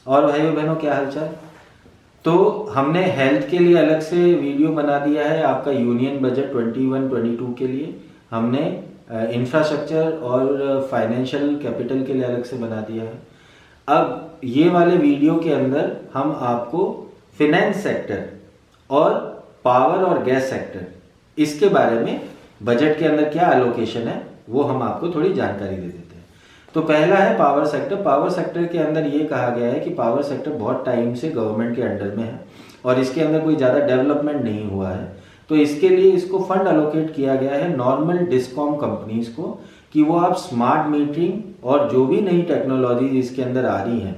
और भाइयों बहनों, क्या हालचाल। तो हमने हेल्थ के लिए अलग से वीडियो बना दिया है, आपका यूनियन बजट 21-22 के लिए हमने इंफ्रास्ट्रक्चर और फाइनेंशियल कैपिटल के लिए अलग से बना दिया है। अब ये वाले वीडियो के अंदर हम आपको फिनेंस सेक्टर और पावर और गैस सेक्टर इसके बारे में बजट के अंदर क्या एलोकेशन है वो हम आपको थोड़ी जानकारी दे देते हैं। तो पहला है पावर सेक्टर। पावर सेक्टर के अंदर ये कहा गया है कि पावर सेक्टर बहुत टाइम से गवर्नमेंट के अंडर में है और इसके अंदर कोई ज़्यादा डेवलपमेंट नहीं हुआ है, तो इसके लिए इसको फंड अलोकेट किया गया है नॉर्मल डिस्कॉम कंपनीज को कि वो आप स्मार्ट मीटरिंग और जो भी नई टेक्नोलॉजी इसके अंदर आ रही हैं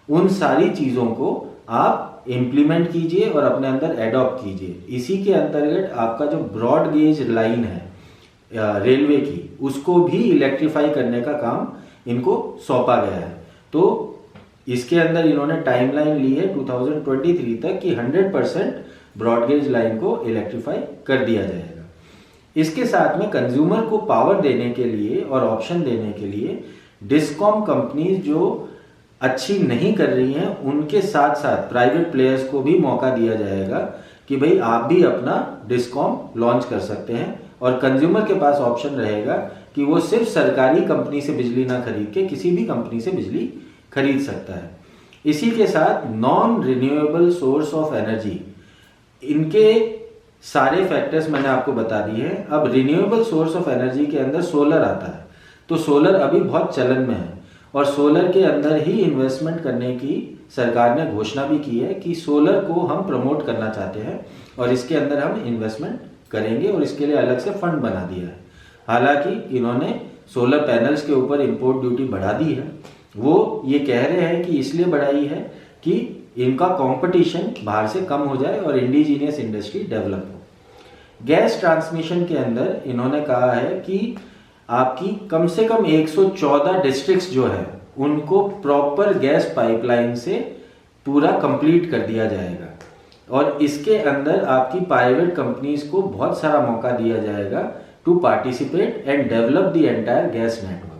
उन सारी चीज़ों को आप इम्प्लीमेंट कीजिए और अपने अंदर एडॉप्ट कीजिए। इसी के अंतर्गत आपका जो ब्रॉड गेज लाइन है रेलवे की, उसको भी इलेक्ट्रीफाई करने का काम इनको सौंपा गया है। तो इसके अंदर इन्होंने टाइमलाइन ली है 2023 तक कि 100% ब्रॉडगेज लाइन को इलेक्ट्रीफाई कर दिया जाएगा। इसके साथ में कंज्यूमर को पावर देने के लिए और ऑप्शन देने के लिए डिस्कॉम कंपनीज जो अच्छी नहीं कर रही हैं उनके साथ साथ प्राइवेट प्लेयर्स को भी मौका दिया जाएगा कि भाई आप भी अपना डिस्कॉम लॉन्च कर सकते हैं और कंज्यूमर के पास ऑप्शन रहेगा कि वो सिर्फ सरकारी कंपनी से बिजली ना खरीद के किसी भी कंपनी से बिजली खरीद सकता है। इसी के साथ non renewable source of energy, इनके सारे फैक्टर्स मैंने आपको बता दिए हैं। अब रिन्यूएबल सोर्स ऑफ एनर्जी के अंदर सोलर आता है, तो सोलर अभी बहुत चलन में है और सोलर के अंदर ही इन्वेस्टमेंट करने की सरकार ने घोषणा भी की है कि सोलर को हम प्रमोट करना चाहते हैं और इसके अंदर हम इन्वेस्टमेंट करेंगे और इसके लिए अलग से फंड बना दिया है। हालांकि इन्होंने सोलर पैनल्स के ऊपर इंपोर्ट ड्यूटी बढ़ा दी है। वो ये कह रहे हैं कि इसलिए बढ़ाई है कि इनका कंपटीशन बाहर से कम हो जाए और इंडिजीनियस इंडस्ट्री डेवलप हो। गैस ट्रांसमिशन के अंदर इन्होंने कहा है कि आपकी कम से कम 114 डिस्ट्रिक्ट्स जो है उनको प्रॉपर गैस पाइपलाइन से पूरा कंप्लीट कर दिया जाएगा और इसके अंदर आपकी प्राइवेट कंपनीज को बहुत सारा मौका दिया जाएगा to participate and develop the entire gas network.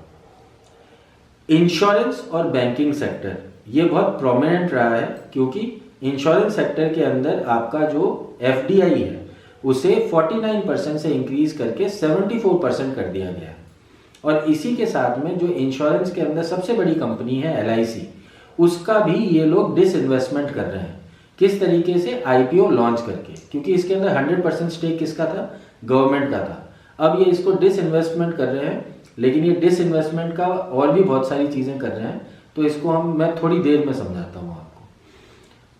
Insurance और बैंकिंग सेक्टर ये बहुत प्रोमिनेंट रहा है क्योंकि इंश्योरेंस सेक्टर के अंदर आपका जो एफडीआई है उसे 49% से इंक्रीज करके 74% कर दिया गया है। और इसी के साथ में जो इंश्योरेंस के अंदर सबसे बड़ी कंपनी है एलआईसी, उसका भी ये लोग डिसइन्वेस्टमेंट कर रहे हैं। किस तरीके से? आईपीओ लॉन्च करके, क्योंकि इसके अंदर 100% स्टेक किसका था? गवर्नमेंट का था। अब ये इसको डिसइन्वेस्टमेंट कर रहे हैं, लेकिन ये डिसइन्वेस्टमेंट का और भी बहुत सारी चीज़ें कर रहे हैं, तो इसको मैं थोड़ी देर में समझाता हूँ आपको।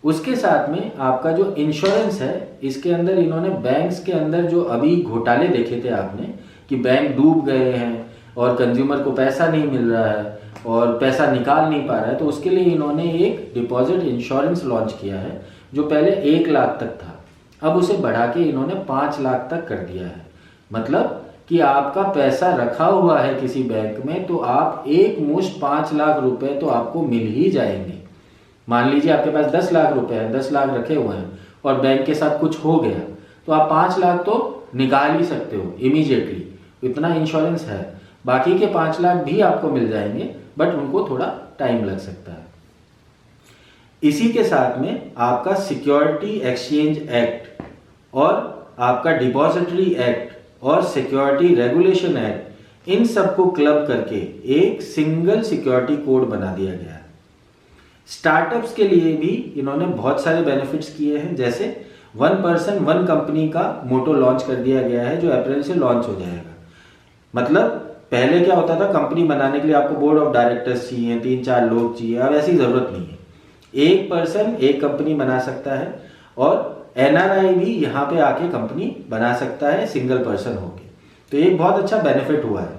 उसके साथ में आपका जो इंश्योरेंस है, इसके अंदर इन्होंने बैंक्स के अंदर जो अभी घोटाले देखे थे आपने कि बैंक डूब गए हैं और कंज्यूमर को पैसा नहीं मिल रहा है और पैसा निकाल नहीं पा रहा है, तो उसके लिए इन्होंने एक डिपॉजिट इंश्योरेंस लॉन्च किया है जो पहले 1 लाख तक था, अब उसे बढ़ा के इन्होंने 5 लाख तक कर दिया है। मतलब कि आपका पैसा रखा हुआ है किसी बैंक में तो आप एक मुश्त 5 लाख रुपए तो आपको मिल ही जाएंगे। मान लीजिए आपके पास 10 लाख रुपए हैं, 10 लाख रखे हुए हैं और बैंक के साथ कुछ हो गया तो आप 5 लाख तो निकाल ही सकते हो इमीडिएटली, इतना इंश्योरेंस है। बाकी के 5 लाख भी आपको मिल जाएंगे, बट उनको थोड़ा टाइम लग सकता है। इसी के साथ में आपका सिक्योरिटी एक्सचेंज एक्ट और आपका डिपॉजिटरी एक्ट और सिक्योरिटी रेगुलेशन एक्ट, इन सबको क्लब करके एक सिंगल सिक्योरिटी कोड बना दिया गया है। स्टार्टअप्स के लिए भी इन्होंने बहुत सारे बेनिफिट्स किए हैं, जैसे 1 पर्सन 1 कंपनी का मोटो लॉन्च कर दिया गया है जो अप्रैल से लॉन्च हो जाएगा। मतलब पहले क्या होता था, कंपनी बनाने के लिए आपको बोर्ड ऑफ डायरेक्टर्स चाहिए, 3-4 लोग चाहिए, अब ऐसी जरूरत नहीं है। 1 पर्सन 1 कंपनी बना सकता है और एनआरआई भी यहाँ पे आके कंपनी बना सकता है सिंगल पर्सन होके। तो ये बहुत अच्छा बेनिफिट हुआ है।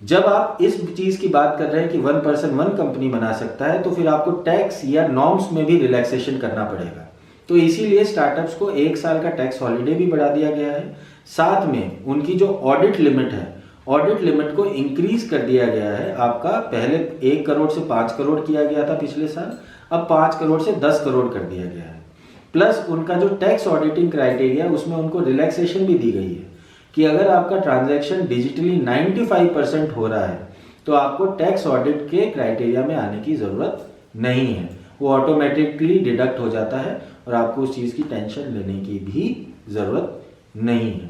जब आप इस चीज की बात कर रहे हैं कि 1 पर्सन 1 कंपनी बना सकता है, तो फिर आपको टैक्स या नॉर्म्स में भी रिलैक्सेशन करना पड़ेगा। तो इसीलिए स्टार्टअप्स को 1 साल का टैक्स हॉलीडे भी बढ़ा दिया गया है। साथ में उनकी जो ऑडिट लिमिट है, ऑडिट लिमिट को इंक्रीज कर दिया गया है। आपका पहले 1 करोड़ से 5 करोड़ किया गया था पिछले साल, अब 5 करोड़ से 10 करोड़ कर दिया गया है। प्लस उनका जो टैक्स ऑडिटिंग क्राइटेरिया, उसमें उनको रिलैक्सेशन भी दी गई है कि अगर आपका ट्रांजैक्शन डिजिटली 95% हो रहा है तो आपको टैक्स ऑडिट के क्राइटेरिया में आने की ज़रूरत नहीं है, वो ऑटोमेटिकली डिडक्ट हो जाता है और आपको उस चीज़ की टेंशन लेने की भी ज़रूरत नहीं है।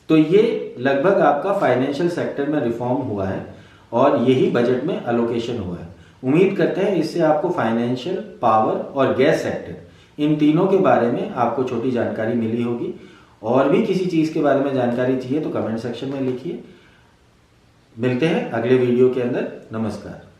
तो ये लगभग आपका फाइनेंशियल सेक्टर में रिफॉर्म हुआ है और यही बजट में अलोकेशन हुआ है। उम्मीद करते हैं इससे आपको फाइनेंशियल, पावर और गैस सेक्टर इन तीनों के बारे में आपको छोटी जानकारी मिली होगी। और भी किसी चीज़ के बारे में जानकारी चाहिए तो कमेंट सेक्शन में लिखिए। मिलते हैं अगले वीडियो के अंदर। नमस्कार।